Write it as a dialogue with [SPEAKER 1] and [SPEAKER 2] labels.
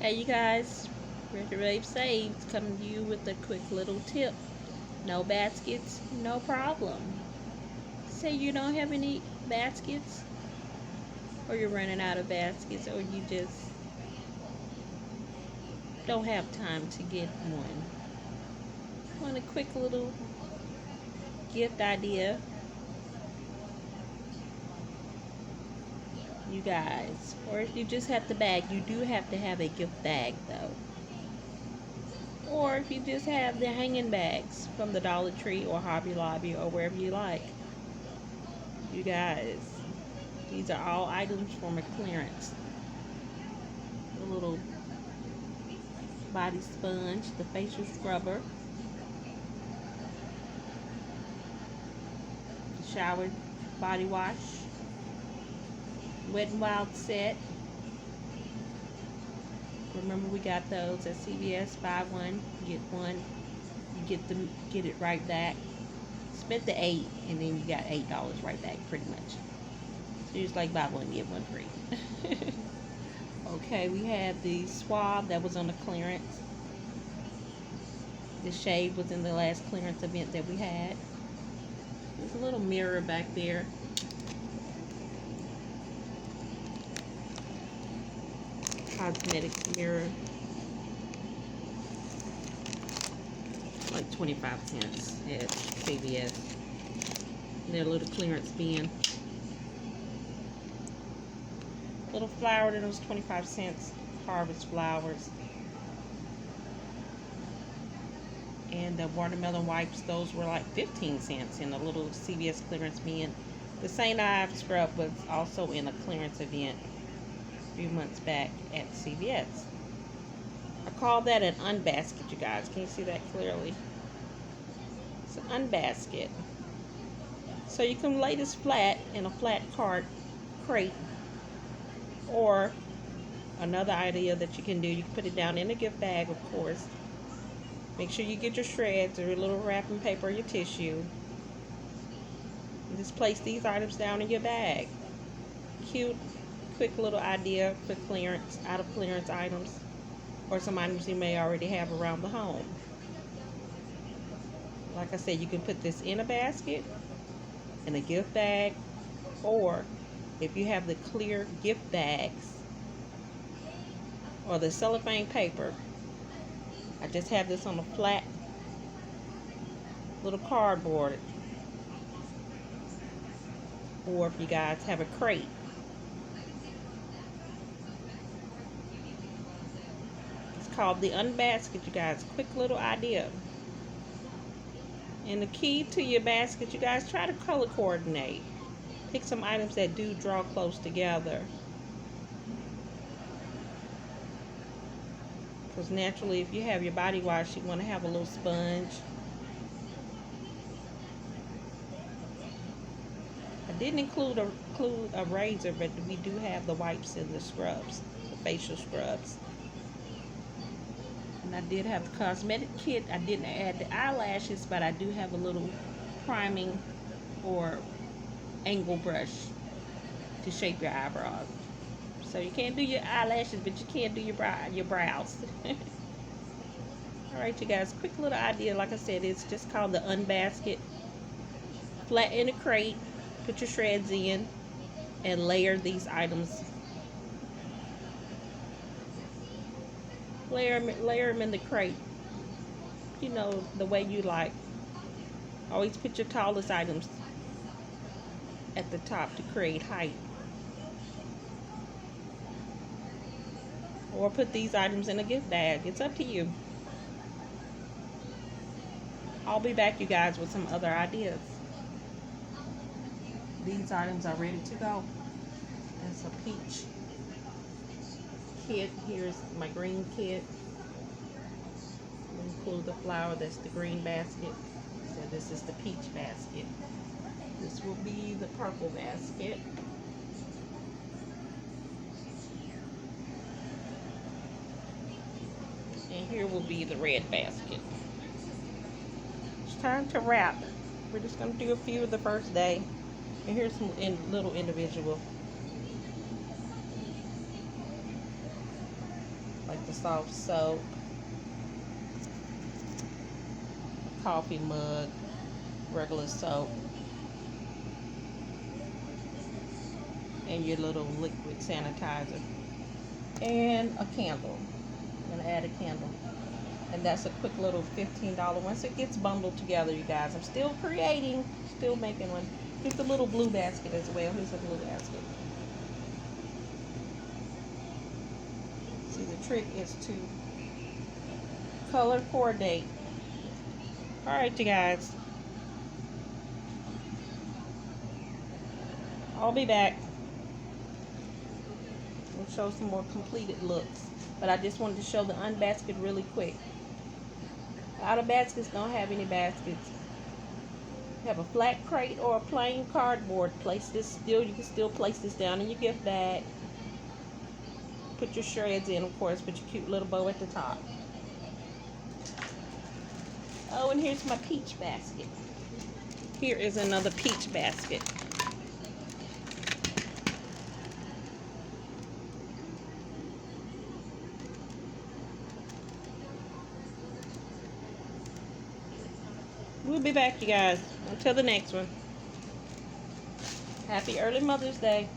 [SPEAKER 1] Hey you guys, Richard Rave Saves coming to you with a quick little tip. No baskets, no problem. Say you don't have any baskets, or you're running out of baskets, or you just don't have time to get one. Want a quick little gift idea, you guys. Or if you just have the bag, you do have to have a gift bag though. Or if you just have the hanging bags from the Dollar Tree or Hobby Lobby or wherever you like. You guys, these are all items from a clearance. The little body sponge, the facial scrubber, the shower body wash, Wet n Wild set. Remember we got those at CVS. Buy one, get one. You get it right back. Spent the $8 and then you got $8 right back pretty much. So you just like buy one, get one free. Okay, we had the swab that was on the clearance. The shave was in the last clearance event that we had. There's a little mirror back there. Cosmetic mirror. Like 25 cents at CVS. Their little clearance bin. Little flower that was 25 cents. Harvest flowers. And the watermelon wipes, those were like 15 cents in a little CVS clearance bin. The St. Ives scrub was also in a clearance event a few months back at CVS. I call that an Unbasket, you guys. Can you see that clearly? It's an Unbasket. So you can lay this flat in a flat crate. Or another idea that you can do, you can put it down in a gift bag, of course. Make sure you get your shreds or your little wrapping paper or your tissue. And just place these items down in your bag. Cute, quick little idea for clearance, out of clearance items, or some items you may already have around the home. Like I said, you can put this in a basket, in a gift bag, or if you have the clear gift bags or the cellophane paper, I just have this on a flat little cardboard. Or if you guys have a crate, it's called the Unbasket, you guys. Quick little idea. And the key to your basket, you guys, try to color coordinate. Pick some items that do draw close together. Because naturally, if you have your body wash, you want to have a little sponge. I didn't include a razor, but we do have the wipes and the scrubs, the facial scrubs. And I did have the cosmetic kit. I didn't add the eyelashes, but I do have a little priming or angle brush to shape your eyebrows. So you can't do your eyelashes, but you can do your brows. Alright, you guys, quick little idea. Like I said, it's just called the Unbasket. Flat in a crate, put your shreds in, and layer these items. Layer them in the crate. You know, the way you like. Always put your tallest items at the top to create height. Or put these items in a gift bag. It's up to you. I'll be back, you guys, with some other ideas. These items are ready to go. There's a peach kit. Here's my green kit. Include the flower. That's the green basket. So this is the peach basket. This will be the purple basket. And here will be the red basket. It's time to wrap. We're just going to do a few the first day. And here's some little individual, like the soft soap, coffee mug, regular soap, and your little liquid sanitizer, and a candle. I'm gonna add a candle, and that's a quick little $15. Once it gets bundled together, you guys, I'm still creating, still making one. Here's the little blue basket as well. Here's a blue basket. See, the trick is to color coordinate. All right, you guys, I'll be back. We'll show some more completed looks, but I just wanted to show the Unbasket really quick. Out of baskets don't have any baskets. Have a flat crate or a plain cardboard. Place this still. You can still place this down in your gift bag. Put your shreds in, of course. Put your cute little bow at the top. Oh, and here's my peach basket. Here is another peach basket. We'll be back, you guys. Until the next one. Happy early Mother's Day.